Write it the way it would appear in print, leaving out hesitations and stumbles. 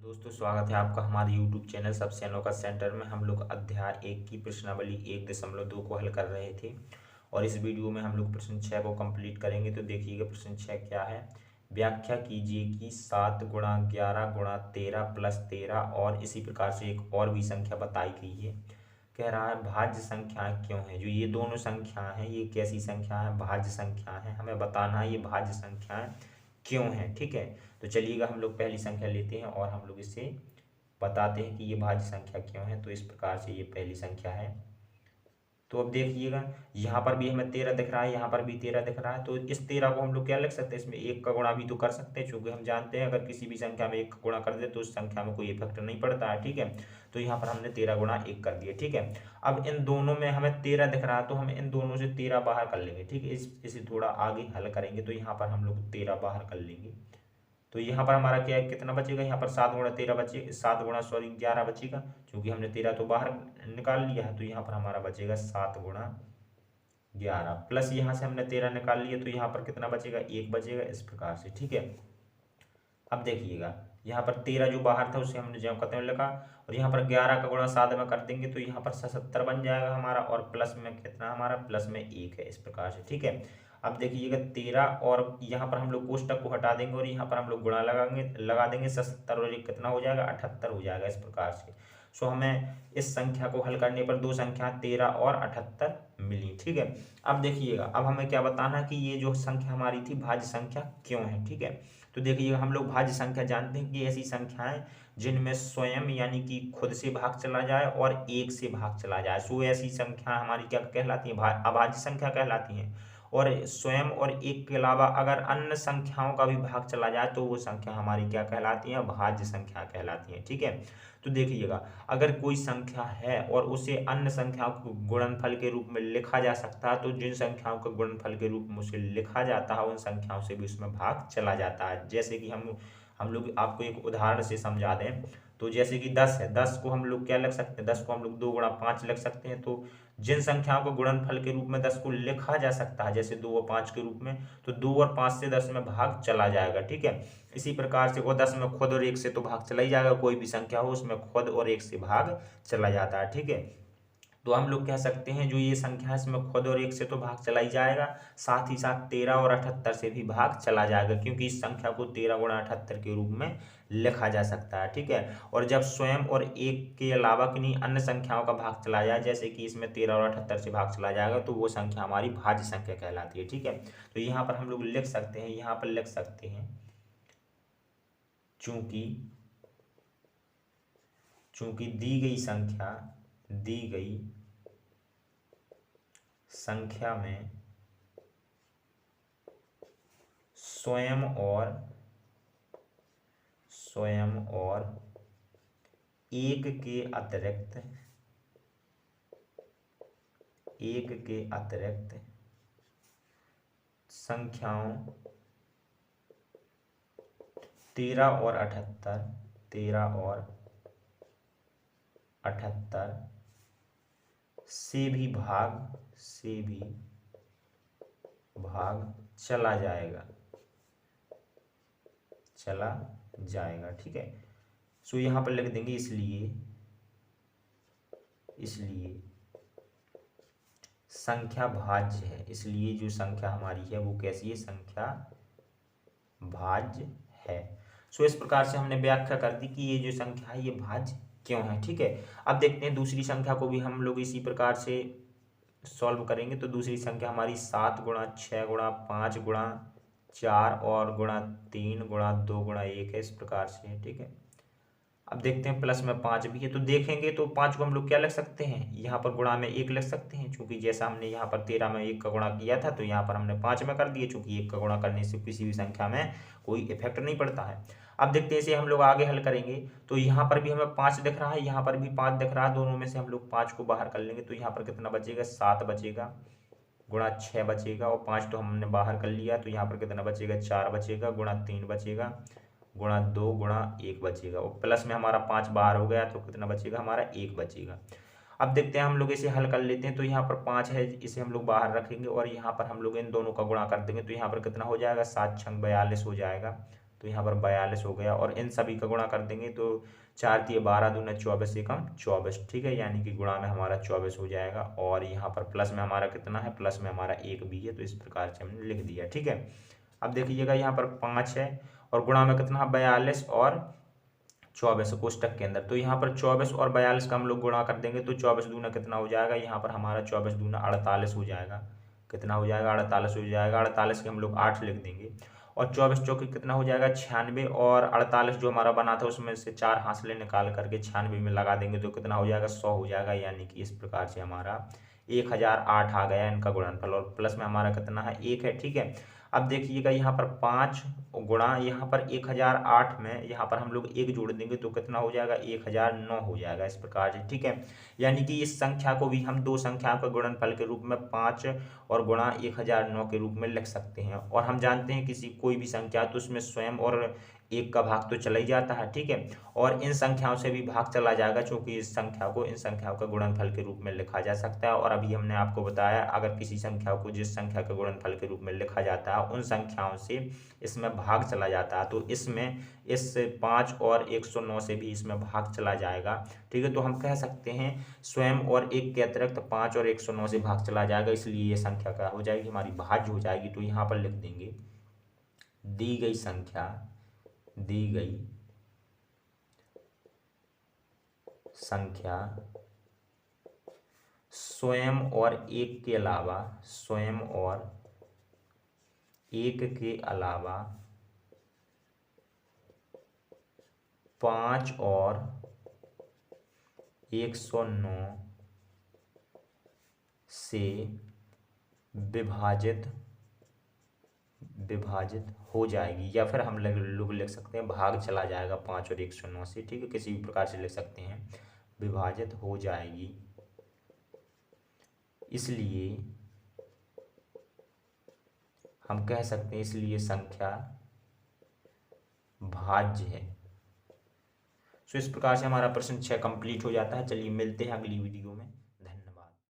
दोस्तों स्वागत है आपका हमारे YouTube चैनल सबसे अनोखा सेंटर में। हम लोग अध्याय 1 की प्रश्नावली 1.2 को हल कर रहे थे और इस वीडियो में हम लोग प्रश्न 6 को कंप्लीट करेंगे। तो देखिएगा प्रश्न 6 क्या है। व्याख्या कीजिए कि 7 गुणा 11 गुणा 13 प्लस 13 और इसी प्रकार से एक और भी संख्या बताई गई है। कह रहा है भाज्य संख्याएं क्यों है। जो ये दोनों संख्याएं हैं ये कैसी संख्या है, भाज्य संख्या है। हमें बताना है ये भाज्य संख्याएं क्यों है। ठीक है, तो चलिएगा हम लोग पहली संख्या लेते हैं और हम लोग इसे बताते हैं कि ये भाज्य संख्या क्यों है। तो इस प्रकार से ये पहली संख्या है। तो अब देखिएगा यहाँ पर भी हमें 13 दिख रहा है, यहाँ पर भी 13 दिख रहा है। तो इस 13 को हम लोग क्या लिख सकते हैं, इसमें एक का गुणा भी तो कर सकते हैं, क्योंकि हम जानते हैं अगर किसी भी संख्या में एक का गुणा कर दे तो उस संख्या में कोई इफेक्ट नहीं पड़ता है। ठीक है, तो यहाँ पर हमने 13 गुणा 1 कर दिया। ठीक है, अब इन दोनों में हमें 13 दिख रहा है तो हम इन दोनों से 13 बाहर कर लेंगे। ठीक है, इसे थोड़ा आगे हल करेंगे तो यहाँ पर हम लोग 13 बाहर कर लेंगे। तो यहाँ पर हमारा क्या है, कितना बचेगा, यहाँ पर 7 गुणा 13 बचे, 7 गुणा 11 बचेगा, क्योंकि हमने 13 तो बाहर निकाल लिया है। तो यहाँ पर हमारा बचेगा 7 गुणा 11 प्लस यहाँ से हमने 13 निकाल लिया तो यहाँ पर कितना बचेगा, 1 बचेगा। इस प्रकार से ठीक है। अब देखिएगा यहाँ पर 13 जो बाहर था उसे हमने ज्यों का लिखा और यहाँ पर 11 का गुणा 7 में कर देंगे तो यहाँ पर 77 बन जाएगा हमारा, और प्लस में कितना हमारा, प्लस में 1 है। इस प्रकार से ठीक है। अब देखिएगा 13 और यहाँ पर हम लोग कोष्टक को हटा देंगे और यहाँ पर हम लोग गुणा लगा देंगे 77 और 1 कितना हो जाएगा, 78 हो जाएगा। इस प्रकार से सो हमें इस संख्या को हल करने पर दो संख्या 13 और 78 मिली। ठीक है, अब देखिएगा अब हमें क्या बताना है कि ये जो संख्या हमारी थी भाज्य संख्या क्यों है। ठीक है, तो देखिएगा हम लोग भाज्य संख्या जानते हैं कि ऐसी संख्याएं जिनमें स्वयं यानी कि खुद से भाग चला जाए और एक से भाग चला जाए, सो ऐसी संख्या हमारी क्या कहलाती है, अभाज्य संख्या कहलाती हैं। और स्वयं और एक के अलावा अगर अन्य संख्याओं का भी भाग चला जाए तो वो संख्या हमारी क्या कहलाती है, भाज्य संख्या कहलाती है। ठीक है, तो देखिएगा अगर कोई संख्या है और उसे अन्य संख्याओं को गुणनफल के रूप में लिखा जा सकता है तो जिन संख्याओं को गुणनफल के रूप में उसे लिखा जाता है उन संख्याओं से भी उसमें भाग चला जाता है। जैसे कि हम लोग आपको एक उदाहरण से समझा दें तो जैसे कि 10 है, 10 को हम लोग क्या लिख सकते हैं, 10 को हम लोग 2 गुणा 5 लिख सकते हैं। तो जिन संख्याओं को गुणनफल के रूप में 10 को लिखा जा सकता है जैसे 2 और 5 के रूप में, तो 2 और 5 से 10 में भाग चला जाएगा। ठीक है, इसी प्रकार से वो 10 में खुद और 1 से तो भाग चला ही जाएगा, कोई भी संख्या हो उसमें खुद और 1 से भाग चला जाता है। ठीक है, तो हम लोग कह सकते हैं जो ये संख्या है इसमें खुद और 1 से तो भाग चला ही जाएगा, साथ ही साथ 13 और 78 से भी भाग चला जाएगा, क्योंकि इस संख्या को 13 गुणा 78 के रूप में लिखा जा सकता है। ठीक है, और जब स्वयं और 1 के अलावा किन्हीं अन्य संख्याओं का भाग चला जाए जैसे कि इसमें 13 और 78 से भाग चला जाएगा तो वो संख्या हमारी भाज्य संख्या कहलाती है। ठीक है, तो यहाँ पर हम लोग लिख सकते हैं, यहाँ पर लिख सकते हैं चूंकि दी गई संख्या में स्वयं और एक के अतिरिक्त संख्याओं 13 और 78 से भी भाग चला जाएगा। ठीक है, सो यहाँ पर लिख देंगे इसलिए संख्या भाज्य है। इसलिए जो संख्या हमारी है वो कैसी है, संख्या भाज्य है। सो इस प्रकार से हमने व्याख्या कर दी कि ये जो संख्या है ये भाज्य क्यों है। ठीक है, अब देखते हैं दूसरी संख्या को भी हम लोग इसी प्रकार से सॉल्व करेंगे। तो दूसरी संख्या हमारी 7 गुणा 6 गुणा 5 गुणा 4 और गुणा 3 गुणा 2 गुणा 1 है, इस प्रकार से है। ठीक है, अब देखते हैं प्लस में 5 भी है तो देखेंगे तो 5 को हम लोग क्या लिख सकते हैं, यहाँ पर गुणा में 1 लिख सकते हैं, क्योंकि जैसा हमने यहाँ पर 13 में 1 का गुणा किया था तो यहाँ पर हमने 5 में कर दिया, क्योंकि 1 का गुणा करने से किसी भी संख्या में कोई इफेक्ट नहीं पड़ता है। अब देखते हैं इसे हम लोग आगे हल करेंगे तो यहाँ पर भी हमें 5 दिख रहा है, यहाँ पर भी 5 दिख रहा है, दोनों में से हम लोग 5 को बाहर कर लेंगे तो यहाँ पर कितना बचेगा, 7 बचेगा, गुणा 6 बचेगा और 5 तो हमने बाहर कर लिया तो यहाँ पर कितना बचेगा, 4 बचेगा, गुणा 3 बचेगा, गुणा 2 गुणा 1 बचेगा और प्लस में हमारा 5 बाहर हो गया तो कितना बचेगा, हमारा 1 बचेगा। अब देखते हैं हम लोग इसे हल कर लेते हैं तो यहाँ पर 5 है, इसे हम लोग बाहर रखेंगे और यहाँ पर हम लोग इन दोनों का गुणा कर देंगे तो यहाँ पर कितना हो जाएगा, 7 छंग 42 हो जाएगा। तो यहाँ पर 42 हो गया, और इन सभी का गुणा कर देंगे तो 4 तिये 12 दूना 24 एकम 24, ठीक है, यानी कि गुणा में हमारा 24 हो जाएगा। और यहाँ पर प्लस में हमारा कितना है, प्लस में हमारा 1 भी है, तो इस प्रकार से हमने लिख दिया, ठीक है। अब देखिएगा यहाँ पर 5 है और गुणा में कितना है 42 और 24 कोष्टक के अंदर, तो यहाँ पर 24 और 42 का हम लोग गुणा कर देंगे तो 24 दूना कितना हो जाएगा, यहाँ पर हमारा 24 दूना 48 हो जाएगा। कितना हो जाएगा, 48 हो जाएगा। 48 के हम लोग 8 लिख देंगे, और 24 चौके कितना हो जाएगा 96, और 48 जो हमारा बना था उसमें से 4 हांसले निकाल करके 96 में लगा देंगे तो कितना हो जाएगा 100 हो जाएगा, यानी कि इस प्रकार से हमारा 1008 आ गया इनका गुणनफल, और प्लस में हमारा कितना है 1 है, ठीक है। अब देखिएगा यहाँ पर 5 गुणा यहाँ पर 1008 में यहाँ पर हम लोग 1 जोड़ देंगे तो कितना हो जाएगा 1009 हो जाएगा, इस प्रकार से, ठीक है। यानी कि इस संख्या को भी हम दो संख्याओं के गुणनफल के रूप में 5 और गुणा 1009 के रूप में लिख सकते हैं। और हम जानते हैं किसी कोई भी संख्या तो उसमें स्वयं और 1 का भाग तो चला ही जाता है, ठीक है, और इन संख्याओं से भी भाग चला जाएगा, क्योंकि इस संख्या को इन संख्याओं का गुणनफल के रूप में लिखा जा सकता है। और अभी हमने आपको बताया अगर किसी संख्या को जिस संख्या के गुणनफल के रूप में लिखा जाता है उन संख्याओं से इसमें भाग चला जाता है, तो इसमें इस 5 और 109 से भी इसमें भाग चला जाएगा, ठीक है। तो हम कह सकते हैं स्वयं और 1 के अतिरिक्त 5 और 109 से भाग चला जाएगा, इसलिए ये संख्या क्या हो जाएगी, हमारी भाज्य हो जाएगी। तो यहाँ पर लिख देंगे दी गई संख्या स्वयं और 1 के अलावा 5 और 109 से विभाजित हो जाएगी, या फिर हम लोग लिख सकते हैं भाग चला जाएगा 5 और 109 से, ठीक है, किसी भी प्रकार से लिख सकते हैं, विभाजित हो जाएगी। इसलिए हम कह सकते हैं इसलिए संख्या भाज्य है। सो इस प्रकार से हमारा प्रश्न 6 कंप्लीट हो जाता है। चलिए मिलते हैं अगली वीडियो में।